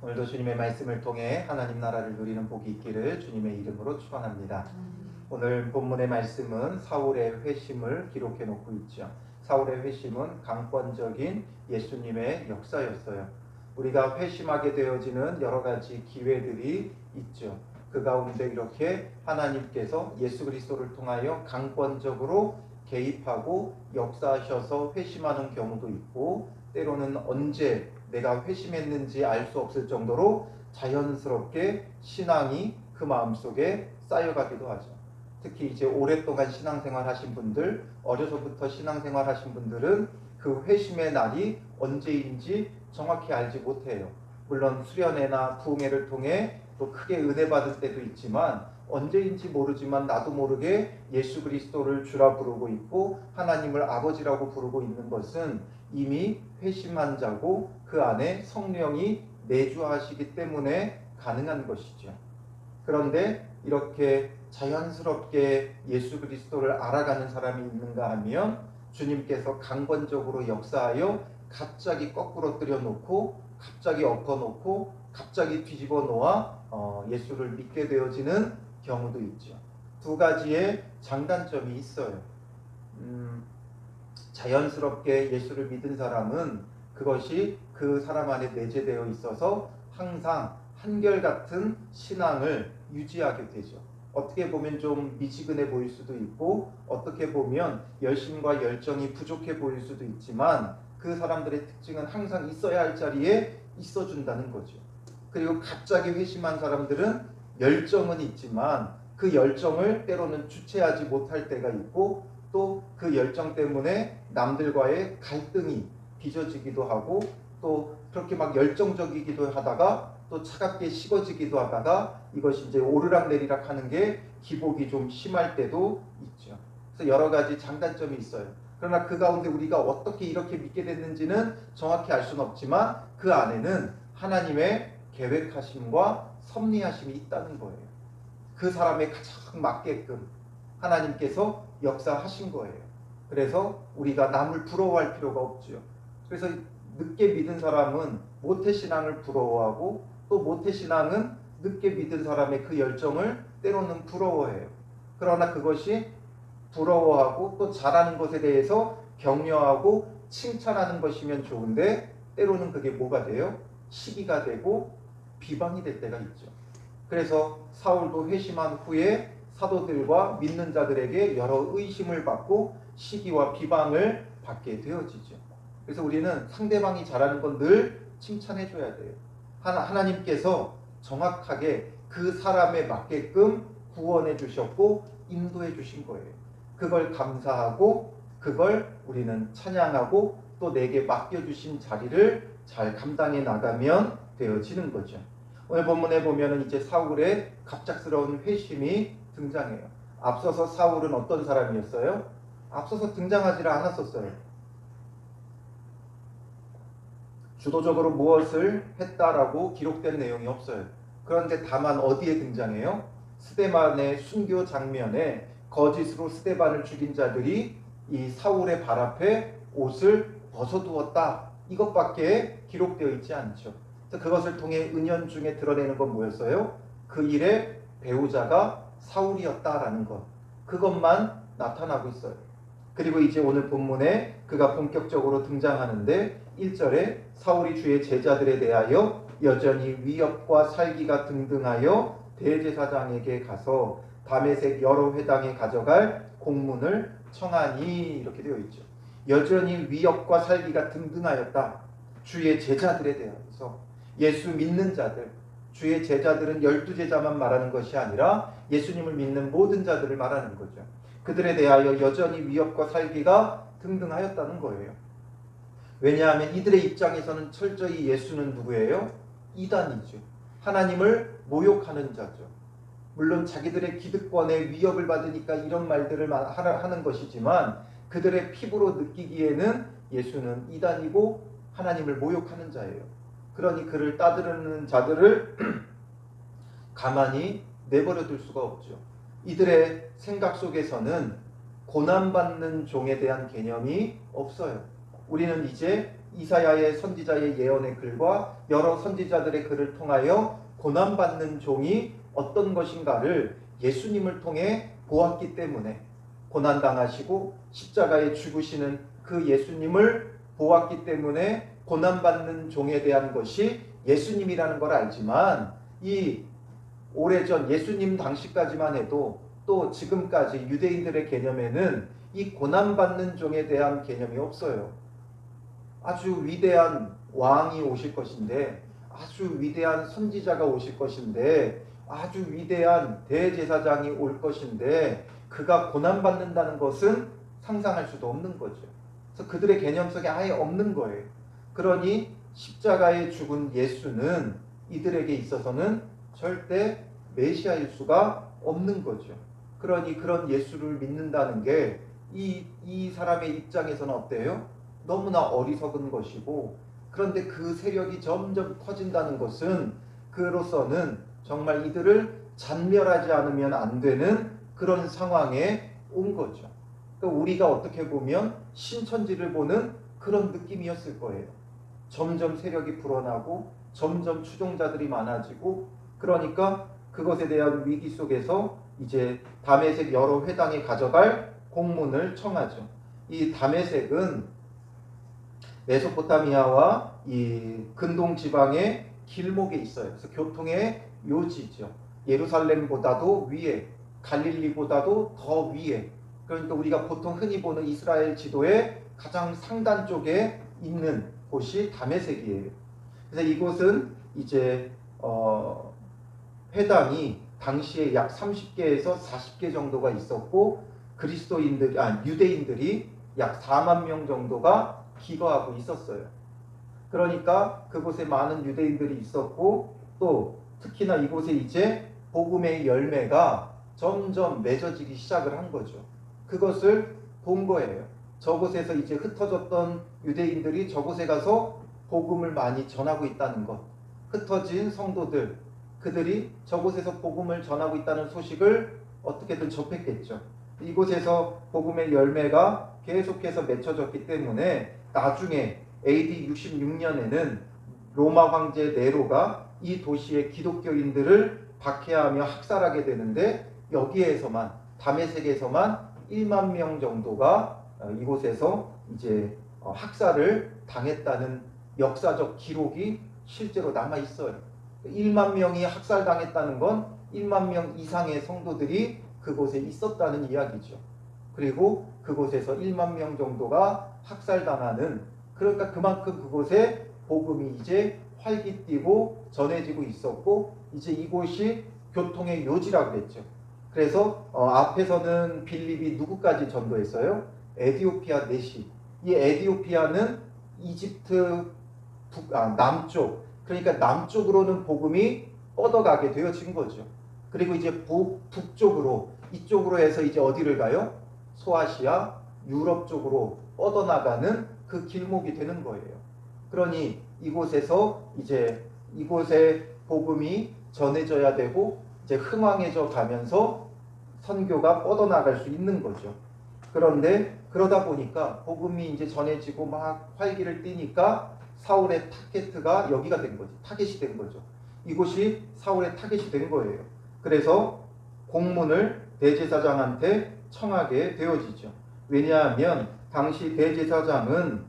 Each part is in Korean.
오늘도 주님의 말씀을 통해 하나님 나라를 누리는 복이 있기를 주님의 이름으로 축원합니다. 오늘 본문의 말씀은 사울의 회심을 기록해 놓고 있죠. 사울의 회심은 강권적인 예수님의 역사였어요. 우리가 회심하게 되어지는 여러 가지 기회들이 있죠. 그 가운데 이렇게 하나님께서 예수 그리스도를 통하여 강권적으로 개입하고 역사하셔서 회심하는 경우도 있고, 때로는 언제 내가 회심했는지 알 수 없을 정도로 자연스럽게 신앙이 그 마음속에 쌓여가기도 하죠. 특히 이제 오랫동안 신앙생활 하신 분들, 어려서부터 신앙생활 하신 분들은 그 회심의 날이 언제인지 정확히 알지 못해요. 물론 수련회나 부흥회를 통해 또 크게 은혜 받을 때도 있지만, 언제인지 모르지만 나도 모르게 예수 그리스도를 주라 부르고 있고 하나님을 아버지라고 부르고 있는 것은 이미 회심한 자고 그 안에 성령이 내주하시기 때문에 가능한 것이죠. 그런데 이렇게 자연스럽게 예수 그리스도를 알아가는 사람이 있는가 하면, 주님께서 강권적으로 역사하여 갑자기 거꾸로 들여놓고 갑자기 엎어놓고 갑자기 뒤집어 놓아 예수를 믿게 되어지는 경우도 있죠. 두 가지의 장단점이 있어요. 자연스럽게 예수를 믿은 사람은 그것이 그 사람 안에 내재되어 있어서 항상 한결같은 신앙을 유지하게 되죠. 어떻게 보면 좀 미지근해 보일 수도 있고, 어떻게 보면 열심과 열정이 부족해 보일 수도 있지만, 그 사람들의 특징은 항상 있어야 할 자리에 있어준다는 거죠. 그리고 갑자기 회심한 사람들은 열정은 있지만 그 열정을 때로는 주체하지 못할 때가 있고, 또 그 열정 때문에 남들과의 갈등이 빚어지기도 하고, 또 그렇게 막 열정적이기도 하다가 또 차갑게 식어지기도 하다가, 이것이 이제 오르락내리락 하는 게 기복이 좀 심할 때도 있죠. 그래서 여러 가지 장단점이 있어요. 그러나 그 가운데 우리가 어떻게 이렇게 믿게 됐는지는 정확히 알 수는 없지만, 그 안에는 하나님의 계획하심과 섭리하심이 있다는 거예요. 그 사람에 가장 맞게끔 하나님께서 역사하신 거예요. 그래서 우리가 남을 부러워할 필요가 없죠. 그래서 늦게 믿은 사람은 모태신앙을 부러워하고, 또 모태신앙은 늦게 믿은 사람의 그 열정을 때로는 부러워해요. 그러나 그것이 부러워하고 또 잘하는 것에 대해서 격려하고 칭찬하는 것이면 좋은데, 때로는 그게 뭐가 돼요? 시기가 되고 비방이 될 때가 있죠. 그래서 사울도 회심한 후에 사도들과 믿는 자들에게 여러 의심을 받고 시기와 비방을 받게 되어지죠. 그래서 우리는 상대방이 잘하는 건 늘 칭찬해 줘야 돼요. 하나님께서 정확하게 그 사람에 맞게끔 구원해 주셨고 인도해 주신 거예요. 그걸 감사하고 그걸 우리는 찬양하고 또 내게 맡겨주신 자리를 잘 감당해 나가면 되어지는 거죠. 오늘 본문에 보면은 이제 사울의 갑작스러운 회심이 등장해요. 앞서서 사울은 어떤 사람이었어요? 앞서서 등장하지 않았었어요. 주도적으로 무엇을 했다라고 기록된 내용이 없어요. 그런데 다만 어디에 등장해요? 스데반의 순교 장면에 거짓으로 스데반을 죽인 자들이 이 사울의 발 앞에 옷을 벗어두었다, 이것밖에 기록되어 있지 않죠. 그래서 그것을 통해 은연중에 드러내는 건 뭐였어요? 그 일의 배우자가 사울이었다라는 것, 그것만 나타나고 있어요. 그리고 이제 오늘 본문에 그가 본격적으로 등장하는데, 1절에 사울이 주의 제자들에 대하여 여전히 위협과 살기가 등등하여 대제사장에게 가서 다메섹 여러 회당에 가져갈 공문을 청하니, 이렇게 되어 있죠. 여전히 위협과 살기가 등등하였다. 주의 제자들에 대해서, 예수 믿는 자들, 주의 제자들은 12제자만 말하는 것이 아니라 예수님을 믿는 모든 자들을 말하는 거죠. 그들에 대하여 여전히 위협과 살기가 등등하였다는 거예요. 왜냐하면 이들의 입장에서는 철저히 예수는 누구예요? 이단이죠. 하나님을 모욕하는 자죠. 물론 자기들의 기득권에 위협을 받으니까 이런 말들을 하는 것이지만, 그들의 피부로 느끼기에는 예수는 이단이고 하나님을 모욕하는 자예요. 그러니 그를 따르는 자들을 가만히 내버려 둘 수가 없죠. 이들의 생각 속에서는 고난받는 종에 대한 개념이 없어요. 우리는 이제 이사야의 선지자의 예언의 글과 여러 선지자들의 글을 통하여 고난받는 종이 어떤 것인가를 예수님을 통해 보았기 때문에, 고난당하시고 십자가에 죽으시는 그 예수님을 보았기 때문에 고난받는 종에 대한 것이 예수님이라는 걸 알지만, 이 오래전 예수님 당시까지만 해도 또 지금까지 유대인들의 개념에는 이 고난받는 종에 대한 개념이 없어요. 아주 위대한 왕이 오실 것인데, 아주 위대한 선지자가 오실 것인데, 아주 위대한 대제사장이 올 것인데, 그가 고난받는다는 것은 상상할 수도 없는 거죠. 그래서 그들의 개념 속에 아예 없는 거예요. 그러니 십자가에 죽은 예수는 이들에게 있어서는 절대 메시아일 수가 없는 거죠. 그러니 그런 예수를 믿는다는 게 이 사람의 입장에서는 어때요? 너무나 어리석은 것이고, 그런데 그 세력이 점점 커진다는 것은 그로서는 정말 이들을 잔멸하지 않으면 안 되는 그런 상황에 온 거죠. 그러니까 우리가 어떻게 보면 신천지를 보는 그런 느낌이었을 거예요. 점점 세력이 불어나고 점점 추종자들이 많아지고, 그러니까 그것에 대한 위기 속에서 이제 다메섹 여러 회당에 가져갈 공문을 청하죠. 이 다메섹은 메소포타미아와 이 근동 지방의 길목에 있어요. 그래서 교통의 요지죠. 예루살렘보다도 위에, 갈릴리보다도 더 위에. 그러니까 우리가 보통 흔히 보는 이스라엘 지도의 가장 상단 쪽에 있는 곳이 다메섹이에요. 그래서 이곳은 이제 회당이 당시에 약 30개에서 40개 정도가 있었고, 유대인들이 약 4만 명 정도가 기거하고 있었어요. 그러니까 그곳에 많은 유대인들이 있었고, 또 특히나 이곳에 이제 복음의 열매가 점점 맺어지기 시작을 한 거죠. 그것을 본 거예요. 저곳에서 이제 흩어졌던 유대인들이 저곳에 가서 복음을 많이 전하고 있다는 것, 흩어진 성도들, 그들이 저곳에서 복음을 전하고 있다는 소식을 어떻게든 접했겠죠. 이곳에서 복음의 열매가 계속해서 맺혀졌기 때문에 나중에 AD 66년에는 로마 황제 네로가 이 도시의 기독교인들을 박해하며 학살하게 되는데, 여기에서만, 다메섹에서만 1만 명 정도가 이곳에서 이제 학살을 당했다는 역사적 기록이 실제로 남아 있어요. 1만 명이 학살당했다는 건 1만 명 이상의 성도들이 그곳에 있었다는 이야기죠. 그리고 그곳에서 1만 명 정도가 학살당하는, 그러니까 그만큼 그곳에 복음이 이제 활기띠고 전해지고 있었고, 이제 이곳이 교통의 요지라고 그랬죠. 그래서 앞에서는 빌립이 누구까지 전도했어요? 에디오피아 내시. 이 에디오피아는 이집트 남쪽, 그러니까 남쪽으로는 복음이 뻗어가게 되어진 거죠. 그리고 이제 북쪽으로, 이쪽으로 해서 이제 어디를 가요? 소아시아, 유럽 쪽으로 뻗어나가는 그 길목이 되는 거예요. 그러니 이곳에서 이제 이곳에 복음이 전해져야 되고, 이제 흥왕해져 가면서 선교가 뻗어나갈 수 있는 거죠. 그런데 그러다 보니까 복음이 이제 전해지고 막 활기를 띠니까 사울의 타겟가 여기가 된 거죠. 타겟이 된 거죠. 이곳이 사울의 타겟이 된 거예요. 그래서 공문을 대제사장한테 청하게 되어지죠. 왜냐하면 당시 대제사장은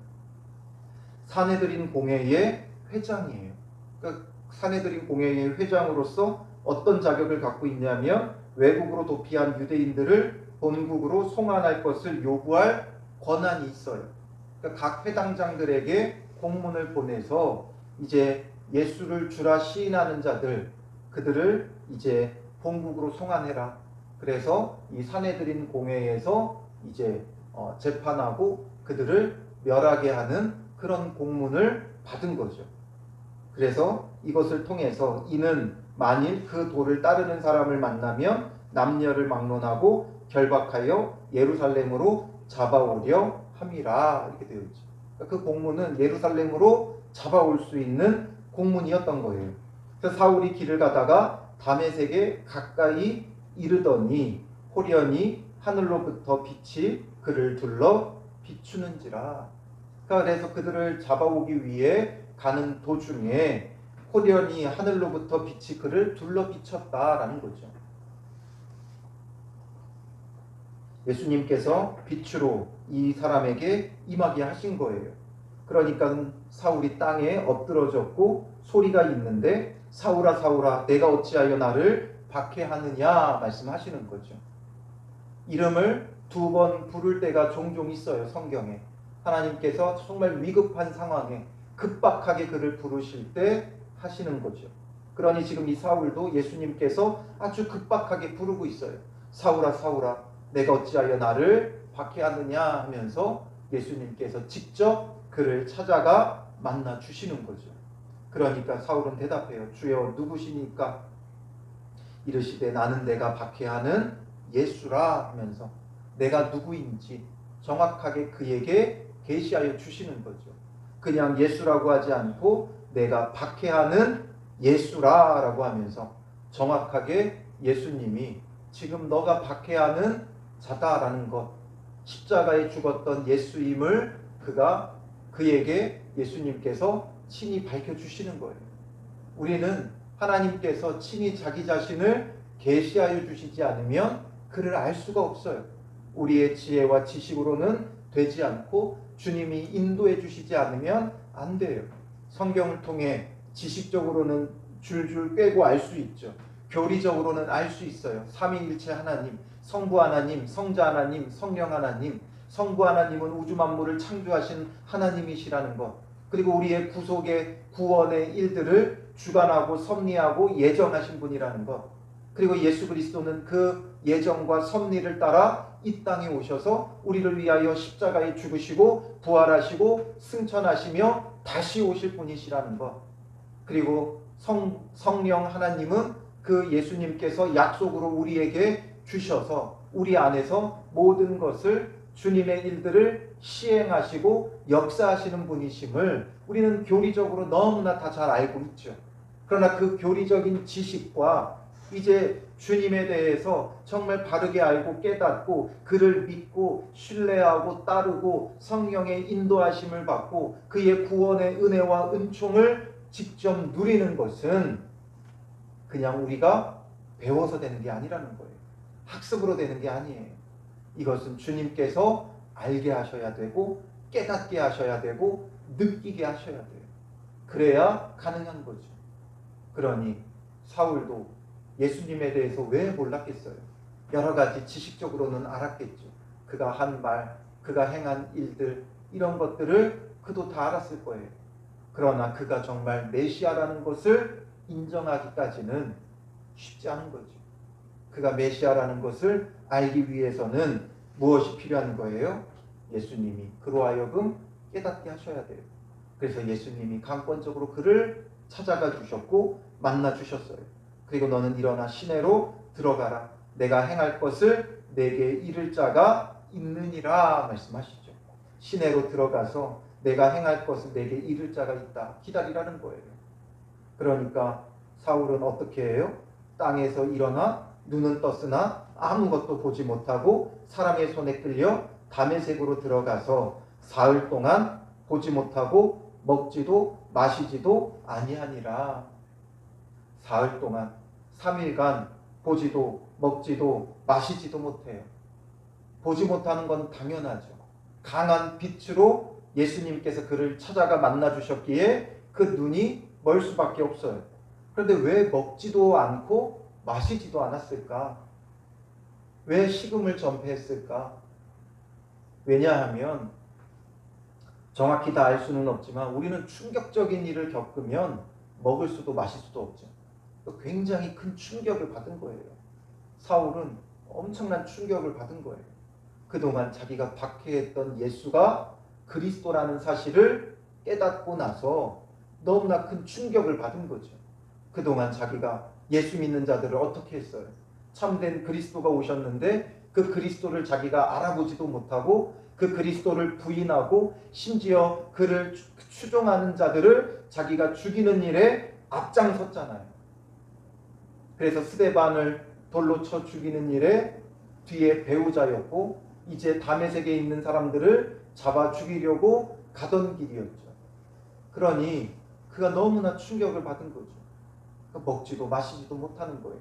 사내들인 공회의 회장이에요. 그러니까 사내들인 공회의 회장으로서 어떤 자격을 갖고 있냐면, 외국으로 도피한 유대인들을 본국으로 송환할 것을 요구할 권한이 있어요. 그러니까 각 회당장들에게 공문을 보내서 이제 예수를 주라 시인하는 자들, 그들을 이제 본국으로 송환해라. 그래서 이 사내들인 공회에서 이제 재판하고 그들을 멸하게 하는 그런 공문을 받은 거죠. 그래서 이것을 통해서 이는 만일 그 도를 따르는 사람을 만나면 남녀를 막론하고 결박하여 예루살렘으로 잡아오려 함이라, 이렇게 되어 있죠. 그 공문은 예루살렘으로 잡아올 수 있는 공문이었던 거예요. 그래서 사울이 길을 가다가 다메섹에 가까이 이르더니 호련히 하늘로부터 빛이 그를 둘러 비추는지라. 그래서 그들을 잡아오기 위해 가는 도중에 호련히 하늘로부터 빛이 그를 둘러 비쳤다라는 거죠. 예수님께서 빛으로 이 사람에게 임하게 하신 거예요. 그러니까 사울이 땅에 엎드러졌고 소리가 있는데 사울아 사울아 내가 어찌하여 나를 박해하느냐 말씀하시는 거죠. 이름을 2번 부를 때가 종종 있어요. 성경에. 하나님께서 정말 위급한 상황에 급박하게 그를 부르실 때 하시는 거죠. 그러니 지금 이 사울도 예수님께서 아주 급박하게 부르고 있어요. 사울아 사울아 내가 어찌하여 나를 박해하느냐 하면서 예수님께서 직접 그를 찾아가 만나 주시는 거죠. 그러니까 사울은 대답해요. 주여 누구시니까? 이르시되 나는 내가 박해하는 예수라 하면서 내가 누구인지 정확하게 그에게 계시하여 주시는 거죠. 그냥 예수라고 하지 않고 내가 박해하는 예수라라고 하면서 정확하게 예수님이 지금 너가 박해하는 자다라는 것, 십자가에 죽었던 예수임을 그에게 예수님께서 친히 밝혀주시는 거예요. 우리는 하나님께서 친히 자기 자신을 계시하여 주시지 않으면 그를 알 수가 없어요. 우리의 지혜와 지식으로는 되지 않고 주님이 인도해 주시지 않으면 안 돼요. 성경을 통해 지식적으로는 줄줄 꿰고 알 수 있죠. 교리적으로는 알 수 있어요. 삼위일체 하나님, 성부 하나님, 성자 하나님, 성령 하나님, 성부 하나님은 우주 만물을 창조하신 하나님이시라는 것, 그리고 우리의 구속의 구원의 일들을 주관하고 섭리하고 예정하신 분이라는 것, 그리고 예수 그리스도는 그 예정과 섭리를 따라 이 땅에 오셔서 우리를 위하여 십자가에 죽으시고 부활하시고 승천하시며 다시 오실 분이시라는 것, 그리고 성령 하나님은 그 예수님께서 약속으로 우리에게 주셔서 우리 안에서 모든 것을 주님의 일들을 시행하시고 역사하시는 분이심을 우리는 교리적으로 너무나 다 잘 알고 있죠. 그러나 그 교리적인 지식과 이제 주님에 대해서 정말 바르게 알고 깨닫고 그를 믿고 신뢰하고 따르고 성령의 인도하심을 받고 그의 구원의 은혜와 은총을 직접 누리는 것은 그냥 우리가 배워서 되는 게 아니라는 거예요. 학습으로 되는 게 아니에요. 이것은 주님께서 알게 하셔야 되고 깨닫게 하셔야 되고 느끼게 하셔야 돼요. 그래야 가능한 거죠. 그러니 사울도 예수님에 대해서 왜 몰랐겠어요? 여러 가지 지식적으로는 알았겠죠. 그가 한 말, 그가 행한 일들, 이런 것들을 그도 다 알았을 거예요. 그러나 그가 정말 메시아라는 것을 인정하기까지는 쉽지 않은 거죠. 그가 메시아라는 것을 알기 위해서는 무엇이 필요한 거예요? 예수님이 그로 하여금 깨닫게 하셔야 돼요. 그래서 예수님이 강권적으로 그를 찾아가 주셨고 만나 주셨어요. 그리고 너는 일어나 시내로 들어가라. 내가 행할 것을 내게 이를 자가 있느니라 말씀하시죠. 시내로 들어가서 내가 행할 것을 내게 이를 자가 있다. 기다리라는 거예요. 그러니까 사울은 어떻게 해요? 땅에서 일어나 눈은 떴으나 아무것도 보지 못하고 사람의 손에 끌려 다메섹으로 들어가서 사흘 동안 보지 못하고 먹지도 마시지도 아니하니라. 사흘 동안 3일간 보지도 먹지도 마시지도 못해요. 보지 못하는 건 당연하죠. 강한 빛으로 예수님께서 그를 찾아가 만나 주셨기에 그 눈이 멀 수밖에 없어요. 그런데 왜 먹지도 않고 마시지도 않았을까? 왜 식음을 전폐했을까? 왜냐하면 정확히 다 알 수는 없지만 우리는 충격적인 일을 겪으면 먹을 수도 마실 수도 없죠. 굉장히 큰 충격을 받은 거예요. 사울은 엄청난 충격을 받은 거예요. 그동안 자기가 박해했던 예수가 그리스도라는 사실을 깨닫고 나서 너무나 큰 충격을 받은 거죠. 그동안 자기가 예수 믿는 자들을 어떻게 했어요? 참된 그리스도가 오셨는데 그 그리스도를 자기가 알아보지도 못하고 그 그리스도를 부인하고 심지어 그를 추종하는 자들을 자기가 죽이는 일에 앞장섰잖아요. 그래서 스데반을 돌로 쳐 죽이는 일에 뒤에 배우자였고 이제 다메섹에 있는 사람들을 잡아 죽이려고 가던 길이었죠. 그러니 그가 너무나 충격을 받은 거죠. 먹지도 마시지도 못하는 거예요.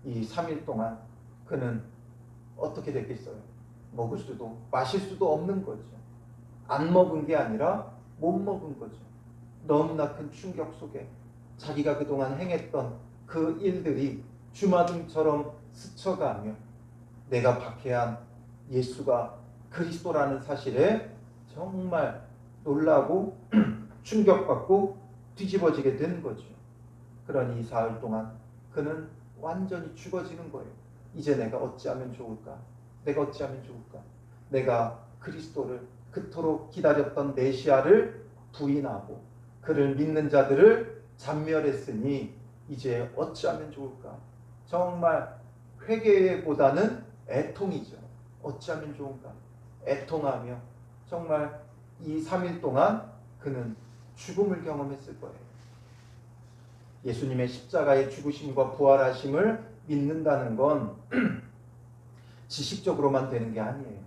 이 3일 동안 그는 어떻게 됐겠어요? 먹을 수도 마실 수도 없는 거죠. 안 먹은 게 아니라 못 먹은 거죠. 너무나 큰 충격 속에 자기가 그동안 행했던 그 일들이 주마등처럼 스쳐가며 내가 박해한 예수가 그리스도라는 사실에 정말 놀라고 충격받고 뒤집어지게 된 거죠. 그러니 이 사흘 동안 그는 완전히 죽어지는 거예요. 이제 내가 어찌하면 좋을까? 내가 어찌하면 좋을까? 내가 그리스도를 그토록 기다렸던 메시아를 부인하고 그를 믿는 자들을 잔멸했으니 이제 어찌하면 좋을까? 정말 회개보다는 애통이죠. 어찌하면 좋은가? 애통하며 정말 이 3일 동안 그는 죽음을 경험했을 거예요. 예수님의 십자가의 죽으심과 부활하심을 믿는다는 건 지식적으로만 되는 게 아니에요.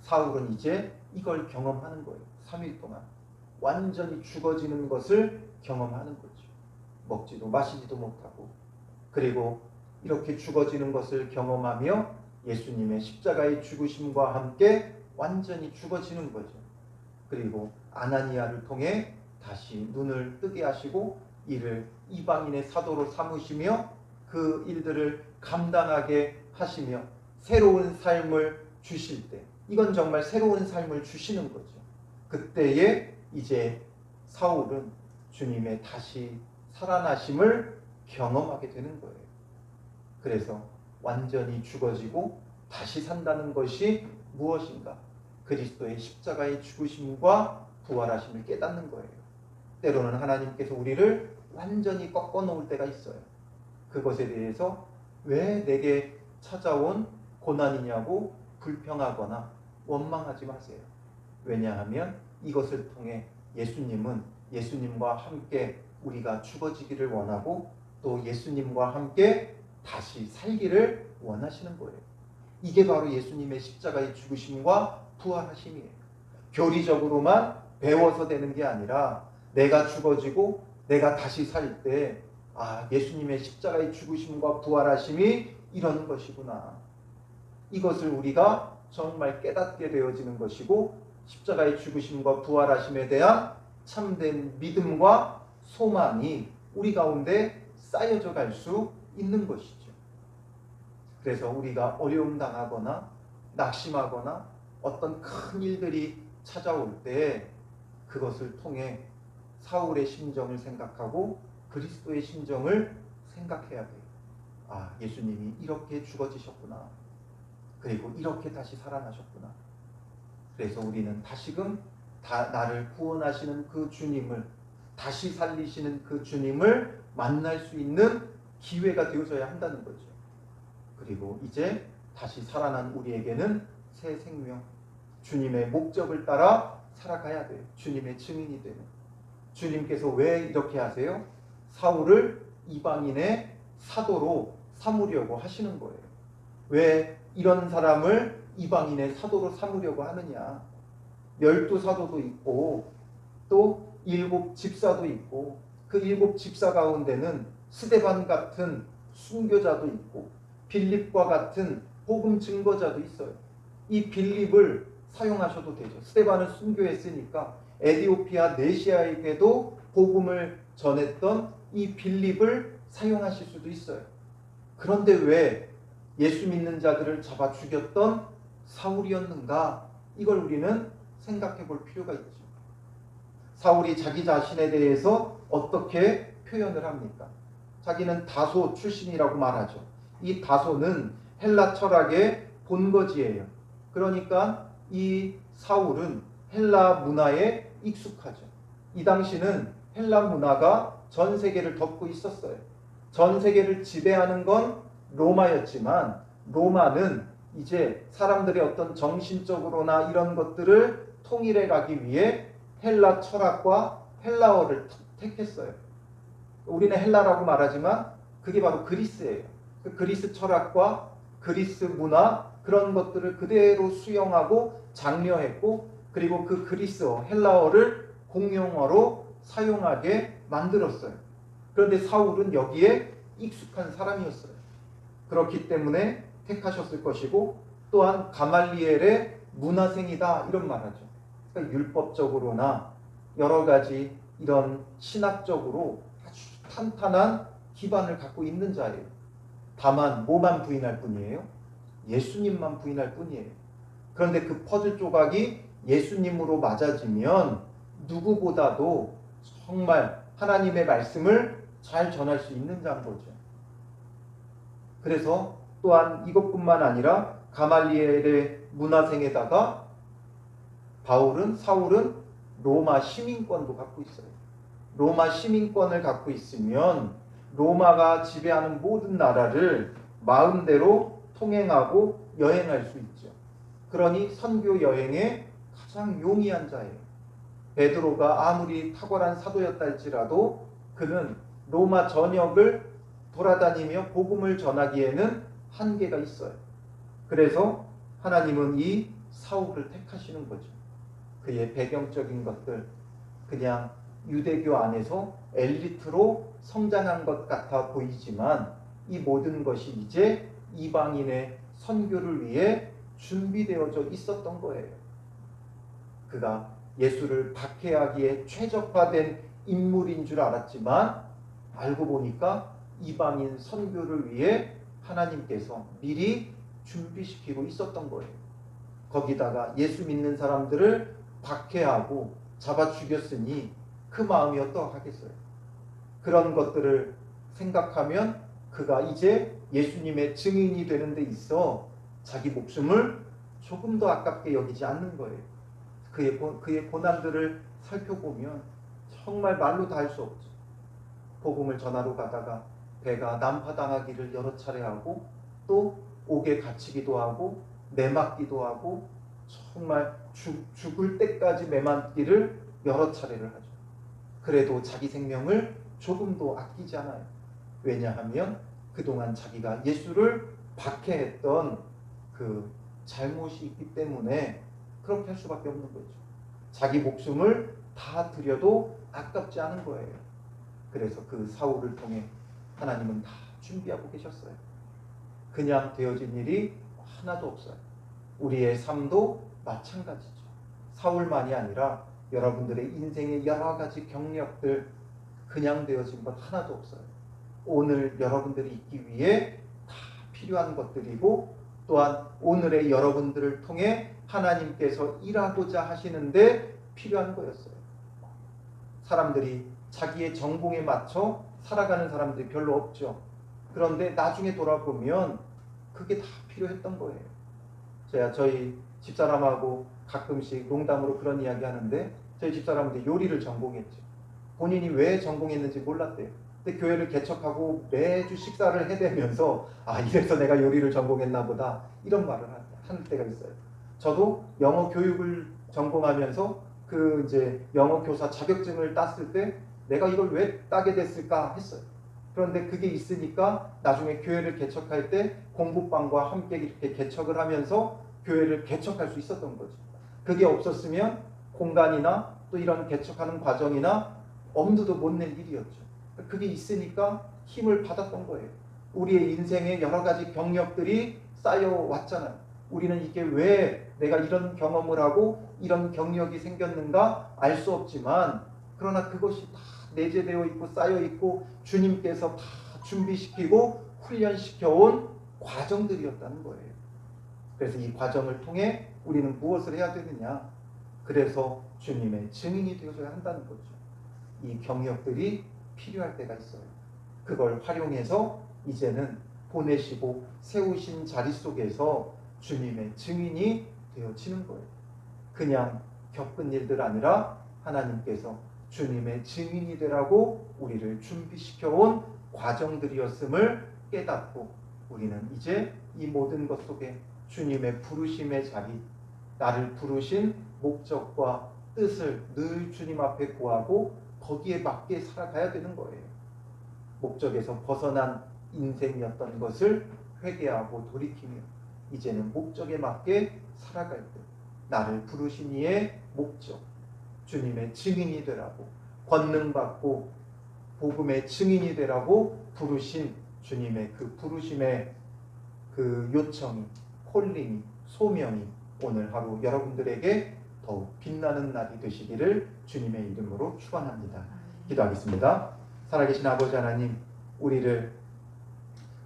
사울은 이제 이걸 경험하는 거예요. 3일 동안 완전히 죽어지는 것을 경험하는 거죠. 먹지도 마시지도 못하고, 그리고 이렇게 죽어지는 것을 경험하며 예수님의 십자가의 죽으심과 함께 완전히 죽어지는 거죠. 그리고 아나니아를 통해 다시 눈을 뜨게 하시고 이를 이방인의 사도로 삼으시며 그 일들을 감당하게 하시며 새로운 삶을 주실 때, 이건 정말 새로운 삶을 주시는 거죠. 그때에 이제 사울은 주님의 다시 살아나심을 경험하게 되는 거예요. 그래서 완전히 죽어지고 다시 산다는 것이 무엇인가? 그리스도의 십자가의 죽으심과 부활하심을 깨닫는 거예요. 때로는 하나님께서 우리를 완전히 꺾어 놓을 때가 있어요. 그것에 대해서 왜 내게 찾아온 고난이냐고 불평하거나 원망하지 마세요. 왜냐하면 이것을 통해 예수님은 예수님과 함께 우리가 죽어지기를 원하고 또 예수님과 함께 다시 살기를 원하시는 거예요. 이게 바로 예수님의 십자가의 죽으심과 부활하심이에요. 교리적으로만 배워서 되는 게 아니라 내가 죽어지고 내가 다시 살 때 예수님의 십자가의 죽으심과 부활하심이 이런 것이구나. 이것을 우리가 정말 깨닫게 되어지는 것이고 십자가의 죽으심과 부활하심에 대한 참된 믿음과 소망이 우리 가운데 쌓여져 갈 수 있는 것이죠. 그래서 우리가 어려움 당하거나 낙심하거나 어떤 큰 일들이 찾아올 때 그것을 통해 사울의 심정을 생각하고 그리스도의 심정을 생각해야 돼요. 예수님이 이렇게 죽어지셨구나. 그리고 이렇게 다시 살아나셨구나. 그래서 우리는 다시금 나를 구원하시는 그 주님을, 다시 살리시는 그 주님을 만날 수 있는 기회가 되어져야 한다는 거죠. 그리고 이제 다시 살아난 우리에게는 새 생명, 주님의 목적을 따라 살아가야 돼요. 주님의 증인이 되는. 주님께서 왜 이렇게 하세요? 사울을 이방인의 사도로 삼으려고 하시는 거예요. 왜 이런 사람을 이방인의 사도로 삼으려고 하느냐? 12사도도 있고 또 7집사도 있고 그 7집사 가운데는 스데반 같은 순교자도 있고 빌립과 같은 복음 증거자도 있어요. 이 빌립을 사용하셔도 되죠. 스데반은 순교했으니까 에디오피아 네시아에게도 복음을 전했던 이 빌립을 사용하실 수도 있어요. 그런데 왜 예수 믿는 자들을 잡아 죽였던 사울이었는가? 이걸 우리는 생각해 볼 필요가 있죠. 사울이 자기 자신에 대해서 어떻게 표현을 합니까? 자기는 다소 출신이라고 말하죠. 이 다소는 헬라 철학의 본거지예요. 그러니까 이 사울은 헬라 문화에 익숙하죠. 이 당시는 헬라 문화가 전 세계를 덮고 있었어요. 전 세계를 지배하는 건 로마였지만 로마는 이제 사람들의 어떤 정신적으로나 이런 것들을 통일해 가기 위해 헬라 철학과 헬라어를 택했어요. 우리는 헬라라고 말하지만 그게 바로 그리스예요. 그 그리스 철학과 그리스 문화 그런 것들을 그대로 수용하고 장려했고 그리고 그 그리스어, 헬라어를 공용어로 사용하게 만들었어요. 그런데 사울은 여기에 익숙한 사람이었어요. 그렇기 때문에 택하셨을 것이고, 또한 가말리엘의 문화생이다 이런 말하죠. 그러니까 율법적으로나 여러 가지 이런 신학적으로 아주 탄탄한 기반을 갖고 있는 자예요. 다만 뭐만 부인할 뿐이에요? 예수님만 부인할 뿐이에요. 그런데 그 퍼즐 조각이 예수님으로 맞아지면 누구보다도 정말 하나님의 말씀을 잘 전할 수 있는 자인 거죠. 그래서 또한 이것뿐만 아니라 가말리엘의 문화생에다가 사울은 로마 시민권도 갖고 있어요. 로마 시민권을 갖고 있으면 로마가 지배하는 모든 나라를 마음대로 통행하고 여행할 수 있죠. 그러니 선교 여행에 가장 용이한 자예요. 베드로가 아무리 탁월한 사도였다 할지라도 그는 로마 전역을 돌아다니며 복음을 전하기에는 한계가 있어요. 그래서 하나님은 이 사울을 택하시는 거죠. 그의 배경적인 것들, 그냥 유대교 안에서 엘리트로 성장한 것 같아 보이지만 이 모든 것이 이제 이방인의 선교를 위해 준비되어져 있었던 거예요. 그가 예수를 박해하기에 최적화된 인물인 줄 알았지만 알고 보니까 이방인 선교를 위해 하나님께서 미리 준비시키고 있었던 거예요. 거기다가 예수 믿는 사람들을 박해하고 잡아 죽였으니 그 마음이 어떠하겠어요? 그런 것들을 생각하면 그가 이제 예수님의 증인이 되는 데 있어 자기 목숨을 조금 더 아깝게 여기지 않는 거예요. 그의 고난들을 살펴보면 정말 말로 다 할 수 없죠. 복음을 전하러 가다가 배가 난파당하기를 여러 차례 하고 또 옥에 갇히기도 하고 매맞기도 하고 정말 죽을 때까지 매맞기를 여러 차례를 하죠. 그래도 자기 생명을 조금도 아끼지 않아요. 왜냐하면 그동안 자기가 예수를 박해했던 그 잘못이 있기 때문에 그렇게 할 수밖에 없는 거죠. 자기 목숨을 다 드려도 아깝지 않은 거예요. 그래서 그 사울을 통해 하나님은 다 준비하고 계셨어요. 그냥 되어진 일이 하나도 없어요. 우리의 삶도 마찬가지죠. 사울만이 아니라 여러분들의 인생의 여러 가지 경력들 그냥 되어진 것 하나도 없어요. 오늘 여러분들이 있기 위해 다 필요한 것들이고 또한 오늘의 여러분들을 통해 하나님께서 일하고자 하시는데 필요한 거였어요. 사람들이 자기의 전공에 맞춰 살아가는 사람들이 별로 없죠. 그런데 나중에 돌아보면 그게 다 필요했던 거예요. 제가 저희 집사람하고 가끔씩 농담으로 그런 이야기 하는데 저희 집사람한테 요리를 전공했죠. 본인이 왜 전공했는지 몰랐대요. 근데 교회를 개척하고 매주 식사를 해대면서 이래서 내가 요리를 전공했나 보다 이런 말을 할 때가 있어요. 저도 영어 교육을 전공하면서 그 이제 영어 교사 자격증을 땄을 때 내가 이걸 왜 따게 됐을까 했어요. 그런데 그게 있으니까 나중에 교회를 개척할 때 공부방과 함께 이렇게 개척을 하면서 교회를 개척할 수 있었던 거죠. 그게 없었으면 공간이나 또 이런 개척하는 과정이나 엄두도 못 낼 일이었죠. 그게 있으니까 힘을 받았던 거예요. 우리의 인생에 여러 가지 경력들이 쌓여왔잖아요. 우리는 이게 왜 내가 이런 경험을 하고 이런 경력이 생겼는가 알 수 없지만 그러나 그것이 다 내재되어 있고 쌓여 있고 주님께서 다 준비시키고 훈련시켜온 과정들이었다는 거예요. 그래서 이 과정을 통해 우리는 무엇을 해야 되느냐? 그래서 주님의 증인이 되어줘야 한다는 거죠. 이 경력들이 필요할 때가 있어요. 그걸 활용해서 이제는 보내시고 세우신 자리 속에서 주님의 증인이 되어지는 거예요. 그냥 겪은 일들 아니라 하나님께서 주님의 증인이 되라고 우리를 준비시켜온 과정들이었음을 깨닫고 우리는 이제 이 모든 것 속에 주님의 부르심의 자리, 나를 부르신 목적과 뜻을 늘 주님 앞에 구하고 거기에 맞게 살아가야 되는 거예요. 목적에서 벗어난 인생이었던 것을 회개하고 돌이키며 이제는 목적에 맞게 살아갈 때 나를 부르신 이의 목적, 주님의 증인이 되라고, 권능받고 복음의 증인이 되라고 부르신 주님의 그 부르심의 그 요청이, 콜링이, 소명이 오늘 하루 여러분들에게 더욱 빛나는 날이 되시기를 주님의 이름으로 축원합니다. 기도하겠습니다. 살아계신 아버지 하나님, 우리를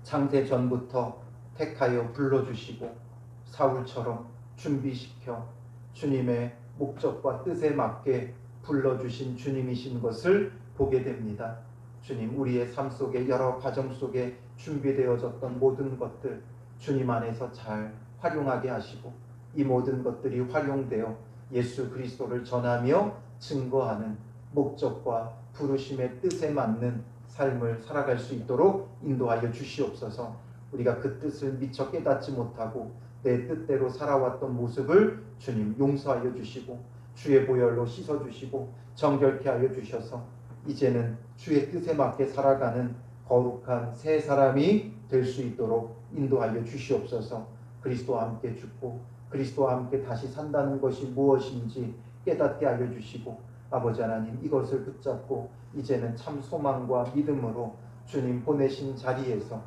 창세 전부터 택하여 불러주시고 사울처럼 준비시켜 주님의 목적과 뜻에 맞게 불러주신 주님이신 것을 보게 됩니다. 주님, 우리의 삶 속에 여러 과정 속에 준비되어졌던 모든 것들 주님 안에서 잘 활용하게 하시고 이 모든 것들이 활용되어 예수 그리스도를 전하며 증거하는 목적과 부르심의 뜻에 맞는 삶을 살아갈 수 있도록 인도하여 주시옵소서. 우리가 그 뜻을 미처 깨닫지 못하고 내 뜻대로 살아왔던 모습을 주님 용서하여 주시고 주의 보혈로 씻어주시고 정결케 하여 주셔서 이제는 주의 뜻에 맞게 살아가는 거룩한 새 사람이 될 수 있도록 인도하여 주시옵소서. 그리스도와 함께 죽고 그리스도와 함께 다시 산다는 것이 무엇인지 깨닫게 하여 주시고 아버지 하나님, 이것을 붙잡고 이제는 참 소망과 믿음으로 주님 보내신 자리에서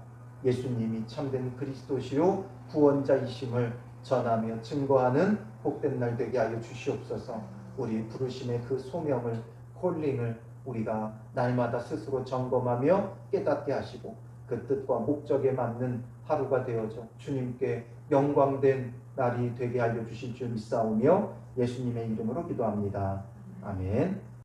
예수님이 참된 그리스도시요 구원자이심을 전하며 증거하는 복된 날 되게 하여 주시옵소서. 우리 부르심의 그 소명을, 콜링을 우리가 날마다 스스로 점검하며 깨닫게 하시고 그 뜻과 목적에 맞는 하루가 되어져 주님께 영광된 날이 되게 하여 주실 줄 믿사오며 예수님의 이름으로 기도합니다. 아멘.